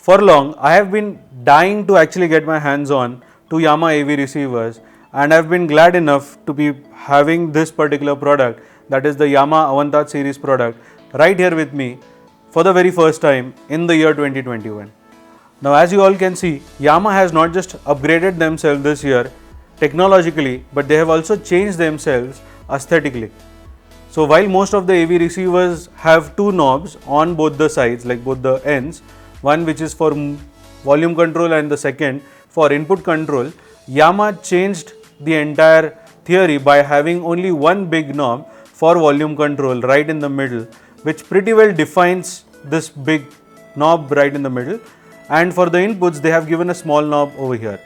For long, I have been dying to actually get my hands on to Yamaha AV receivers, and I've been glad enough to be having this particular product, that is the Yamaha Aventage series product, right here with me for the very first time in the year 2021. Now, as you all can see, Yamaha has not just upgraded themselves this year technologically, but they have also changed themselves aesthetically. So while most of the AV receivers have two knobs on both the sides, like both the ends, one which is for volume control and the second for input control, Yamaha changed the entire theory by having only one big knob for volume control right in the middle, which pretty well defines this big knob right in the middle. And for the inputs, they have given a small knob over here.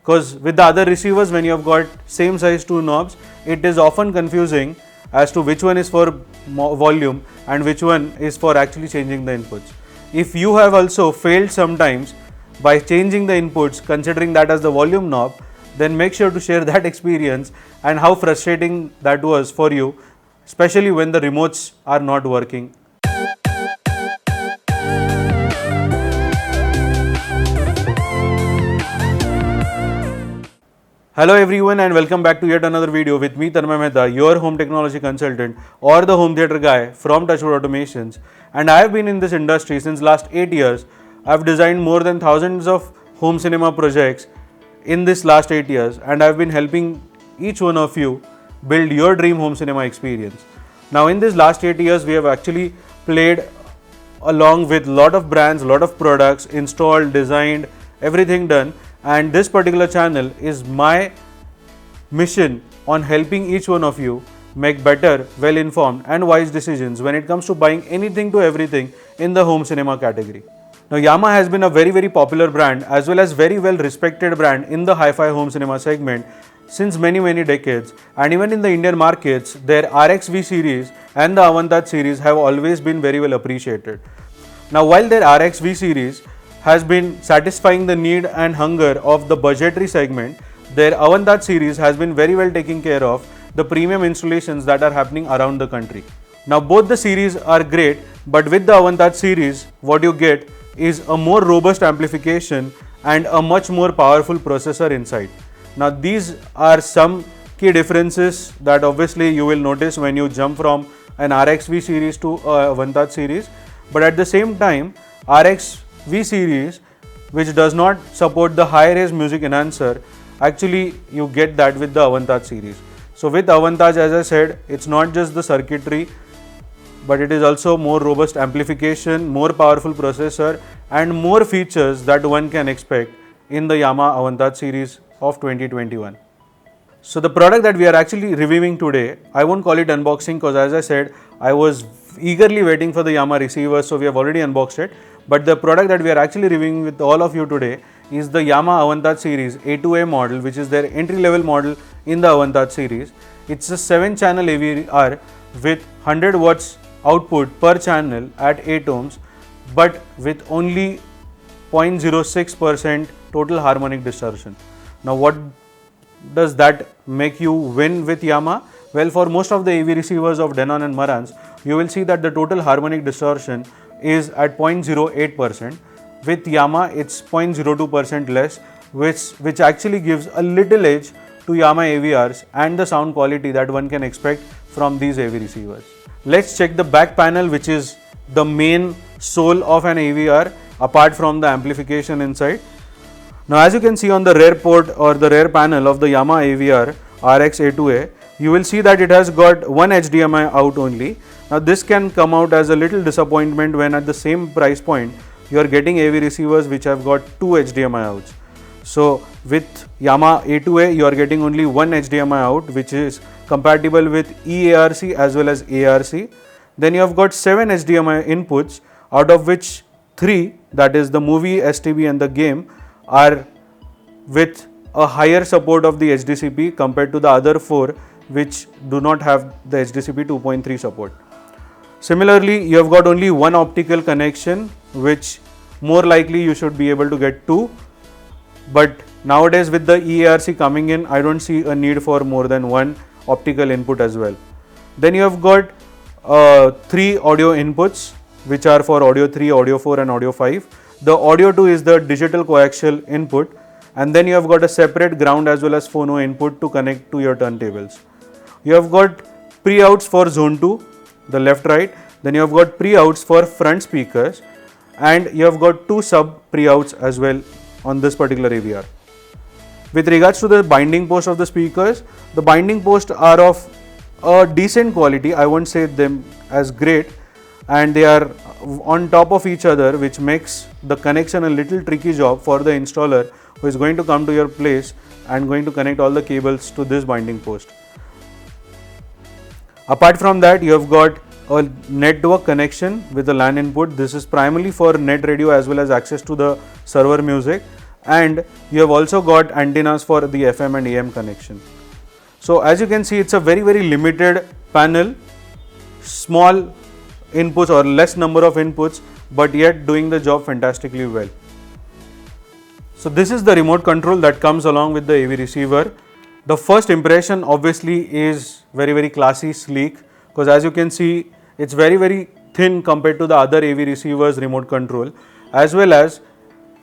Because with the other receivers, when you have got same size two knobs, it is often confusing as to which one is for volume and which one is for actually changing the inputs. If you have also failed sometimes by changing the inputs, considering that as the volume knob, then make sure to share that experience and how frustrating that was for you, especially when the remotes are not working. Hello everyone and welcome back to yet another video with me Tanmay Mehta, your home technology consultant or the home theater guy from Touchwood Automations, and I have been in this industry since last 8 years. I have designed more than thousands of home cinema projects in this last 8 years, and I have been helping each one of you build your dream home cinema experience. Now in this last 8 years we have actually played along with lot of brands, lot of products, installed, designed, everything done. And this particular channel is my mission on helping each one of you make better, well-informed and wise decisions when it comes to buying anything to everything in the home cinema category. Now Yamaha has been a very popular brand as well as very well respected brand in the hi-fi home cinema segment since many decades, and even in the Indian markets their RX V-series and the Aventage series have always been very well appreciated. Now while their RX V-series has been satisfying the need and hunger of the budgetary segment, their Aventage series has been very well taking care of the premium installations that are happening around the country. Now both the series are great, but with the Aventage series what you get is a more robust amplification and a much more powerful processor inside. Now these are some key differences that obviously you will notice when you jump from an RX V series to a Aventage series, but at the same time RX V-series, which does not support the high-res music enhancer, actually you get that with the Aventage series. So with Aventage, as I said, it's not just the circuitry, but it is also more robust amplification, more powerful processor and more features that one can expect in the Yamaha Aventage series of 2021. So the product that we are actually reviewing today, I won't call it unboxing because as I said, I was eagerly waiting for the Yamaha Receivers, so we have already unboxed it. But the product that we are actually reviewing with all of you today is the Yamaha Aventage series A2A model, which is their entry level model in the Aventage series. It's a 7-channel AVR with 100 watts output per channel at 8 ohms, but with only 0.06% total harmonic distortion. Now what does that make you win with Yamaha? Well, for most of the AV receivers of Denon and Marantz, you will see that the total harmonic distortion is at 0.08%. With Yamaha it's 0.02% less, which actually gives a little edge to Yamaha AVRs and the sound quality that one can expect from these AV receivers. Let's check the back panel, which is the main soul of an AVR apart from the amplification inside. Now as you can see on the rear port or the rear panel of the Yamaha AVR RX A2A, you will see that it has got one HDMI out only. Now this can come out as a little disappointment when at the same price point you are getting AV receivers which have got two HDMI outs. So with Yamaha A2A you are getting only one HDMI out, which is compatible with eARC as well as ARC. Then you have got 7 HDMI inputs, out of which 3, that is the movie, STB and the game, are with a higher support of the HDCP compared to the other 4 which do not have the HDCP 2.3 support. Similarly, you have got only one optical connection, which more likely you should be able to get 2, but nowadays with the eARC coming in, I don't see a need for more than one optical input as well. Then you have got 3 audio inputs which are for audio 3, audio 4 and audio 5. The audio 2 is the digital coaxial input, and then you have got a separate ground as well as phono input to connect to your turntables. You have got pre-outs for zone 2, the left right, then you have got pre-outs for front speakers, and you have got 2 sub pre-outs as well on this particular AVR. With regards to the binding post of the speakers, the binding posts are of a decent quality. I won't say them as great, and they are on top of each other, which makes the connection a little tricky job for the installer who is going to come to your place and going to connect all the cables to this binding post. Apart from that, you have got a network connection with the LAN input. This is primarily for net radio as well as access to the server music, and you have also got antennas for the FM and AM connection. So as you can see, it's a very limited panel, small inputs or less number of inputs, but yet doing the job fantastically well. So this is the remote control that comes along with the AV receiver. The first impression obviously is very classy, sleek, because as you can see, it's very thin compared to the other AV receivers remote control, as well as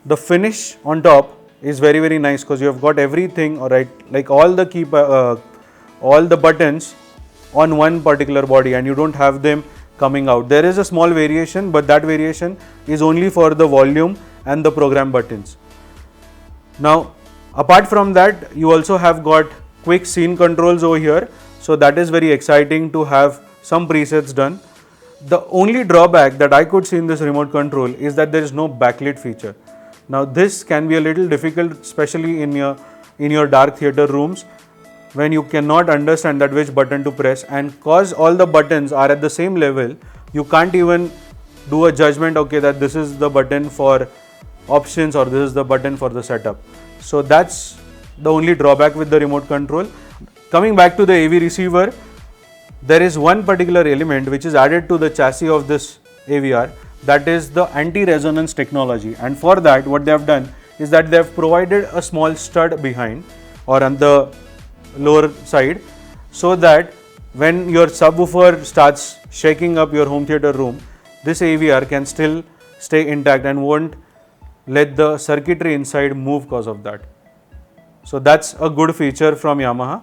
the finish on top is very nice, because you have got everything, alright, like all the buttons on one particular body, and you don't have them coming out. There is a small variation, but that variation is only for the volume and the program buttons. Now, apart from that, you also have got quick scene controls over here, so that is very exciting to have some presets done. The only drawback that I could see in this remote control is that there is no backlit feature. Now this can be a little difficult, especially in your dark theater rooms, when you cannot understand that which button to press, and cause all the buttons are at the same level, you can't even do a judgment, okay, that this is the button for options or this is the button for the setup. So that's the only drawback with the remote control. Coming back to the AV receiver, there is one particular element which is added to the chassis of this AVR, that is the anti-resonance technology, and for that what they have done is that they have provided a small stud behind or on the lower side, so that when your subwoofer starts shaking up your home theater room, this AVR can still stay intact and won't let the circuitry inside move because of that. So that's a good feature from Yamaha.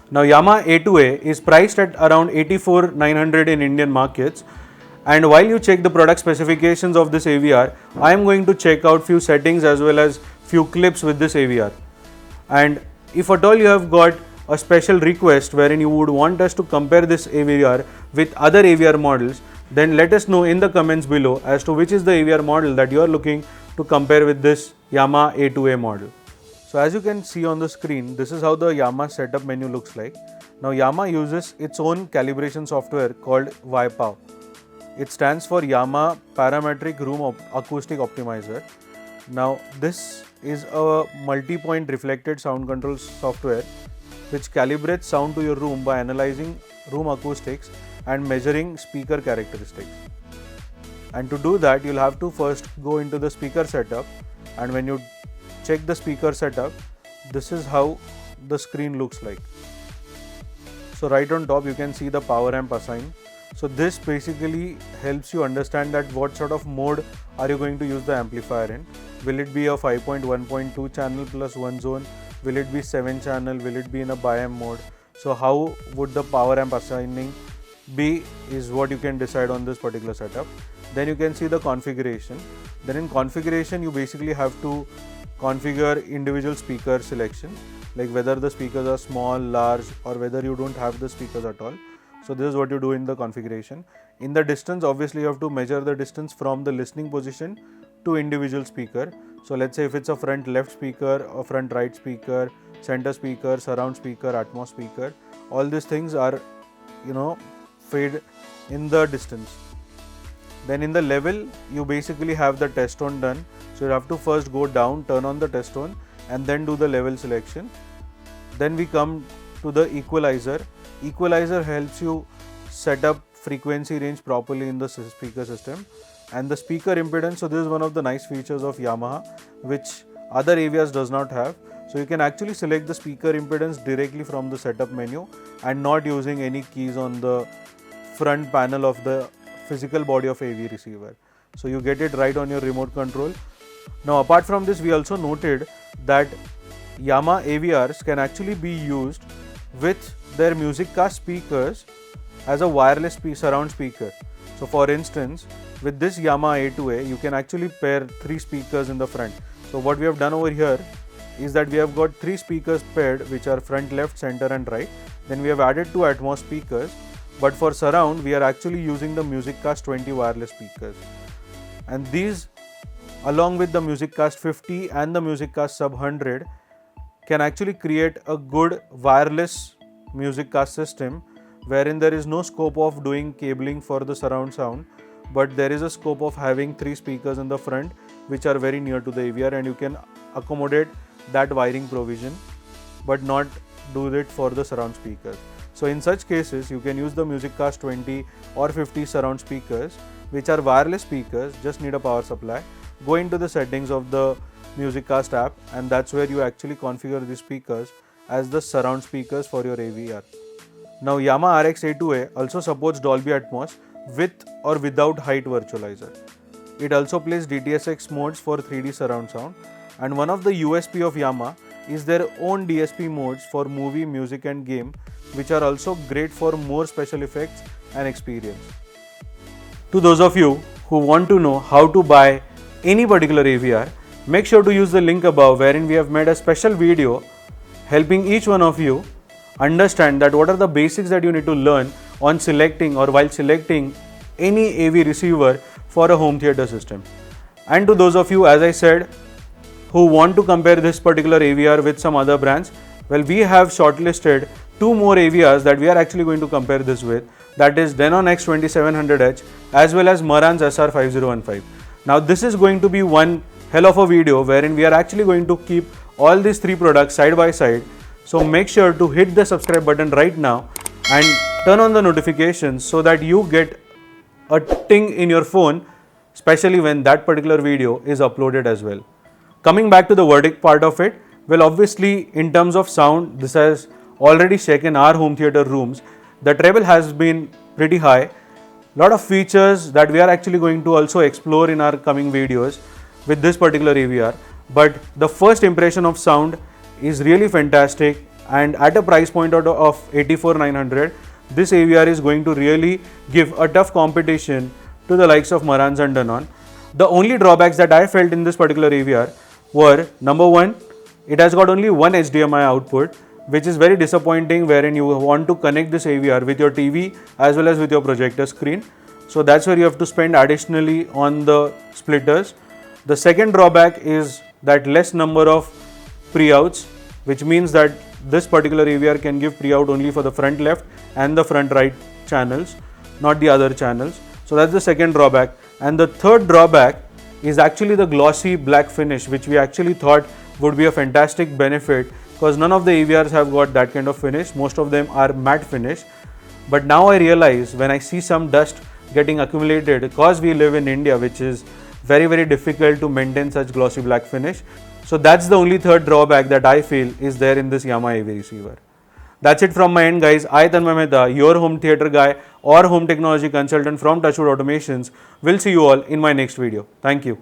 Now Yamaha A2A is priced at around 84,900 in Indian markets, and while you check the product specifications of this AVR, I am going to check out few settings as well as few clips with this AVR. And if at all you have got a special request wherein you would want us to compare this AVR with other AVR models, then let us know in the comments below as to which is the AVR model that you are looking to compare with this Yamaha A2A model. So as you can see on the screen, this is how the Yamaha setup menu looks like. Now Yamaha uses its own calibration software called YPOW. It stands for Yamaha Parametric Room Acoustic Optimizer. Now this is a multi-point reflected sound control software which calibrates sound to your room by analyzing room acoustics and measuring speaker characteristics. And to do that, you'll have to first go into the speaker setup, and when you check the speaker setup, this is how the screen looks like. So right on top you can see the power amp assigned. So this basically helps you understand that what sort of mode are you going to use the amplifier in. Will it be a 5.1.2 channel plus 1 zone? Will it be 7 channel? Will it be in a biamp mode? So how would the power amp assigning be is what you can decide on this particular setup. Then you can see the configuration. Then in configuration you basically have to configure individual speaker selection, like whether the speakers are small, large, or whether you don't have the speakers at all. So this is what you do in the configuration. In the distance, obviously you have to measure the distance from the listening position to individual speaker. So let's say if it's a front left speaker, a front right speaker, center speaker, surround speaker, Atmos speaker, all these things are, fade in the distance. Then in the level, you basically have the test tone done. So you have to first go down, turn on the test tone, and then do the level selection. Then we come to the equalizer. Equalizer helps you set up frequency range properly in the speaker system. And the speaker impedance, so this is one of the nice features of Yamaha which other AVRs does not have. So you can actually select the speaker impedance directly from the setup menu and not using any keys on the front panel of the physical body of AV receiver. so you get it right on your remote control. Now apart from this, we also noted that Yamaha AVRs can actually be used with their music cast speakers as a wireless surround speaker. So for instance, with this Yamaha A2A, you can actually pair 3 speakers in the front. So what we have done over here is that we have got 3 speakers paired, which are front, left, center and right. Then we have added 2 Atmos speakers, but for surround we are actually using the Music Cast 20 wireless speakers, and these along with the Music Cast 50 and the Music Cast sub 100 can actually create a good wireless music cast system, wherein there is no scope of doing cabling for the surround sound, but there is a scope of having 3 speakers in the front which are very near to the AVR, and you can accommodate that wiring provision but not do it for the surround speakers. So in such cases, you can use the Music Cast 20 or 50 surround speakers, which are wireless speakers, just need a power supply. Go into the settings of the Music Cast app, and that's where you actually configure the speakers as the surround speakers for your AVR. Now Yamaha A2A also supports Dolby Atmos with or without height virtualizer. It also plays DTS X modes for 3D surround sound, and one of the USP of Yamaha is their own DSP modes for movie, music and game, which are also great for more special effects and experience. To those of you who want to know how to buy any particular AVR, make sure to use the link above, wherein we have made a special video helping each one of you understand that what are the basics that you need to learn on selecting or while selecting any AV receiver for a home theater system. And to those of you, as I said, who want to compare this particular AVR with some other brands, well, we have shortlisted 2 more AVRs that we are actually going to compare this with, that is Denon X2700H as well as Marantz SR5015. Now this is going to be one hell of a video wherein we are actually going to keep all these 3 products side by side. So make sure to hit the subscribe button right now and turn on the notifications so that you get a ting in your phone, especially when that particular video is uploaded as well. Coming back to the verdict part of it, well, obviously in terms of sound, this has already shaken our home theater rooms. The treble has been pretty high. Lot of features that we are actually going to also explore in our coming videos with this particular AVR. But the first impression of sound is really fantastic, and at a price point of 84,900, this AVR is going to really give a tough competition to the likes of Marantz and Denon. The only drawbacks that I felt in this particular AVR were, number 1, it has got only one HDMI output, which is very disappointing, wherein you want to connect this AVR with your TV as well as with your projector screen. So that's where you have to spend additionally on the splitters. The second drawback is that less number of pre-outs, which means that this particular AVR can give pre-out only for the front left and the front right channels, not the other channels. So that's the second drawback. And the third drawback is actually the glossy black finish, which we actually thought would be a fantastic benefit, because none of the AVRs have got that kind of finish. Most of them are matte finish. But now I realize when I see some dust getting accumulated, because we live in India, which is very difficult to maintain such glossy black finish. So that's the only third drawback that I feel is there in this Yamaha AV receiver. That's it from my end, guys. I, Tanmay Mehta, your home theater guy or home technology consultant from Touchwood Automations, will see you all in my next video. Thank you.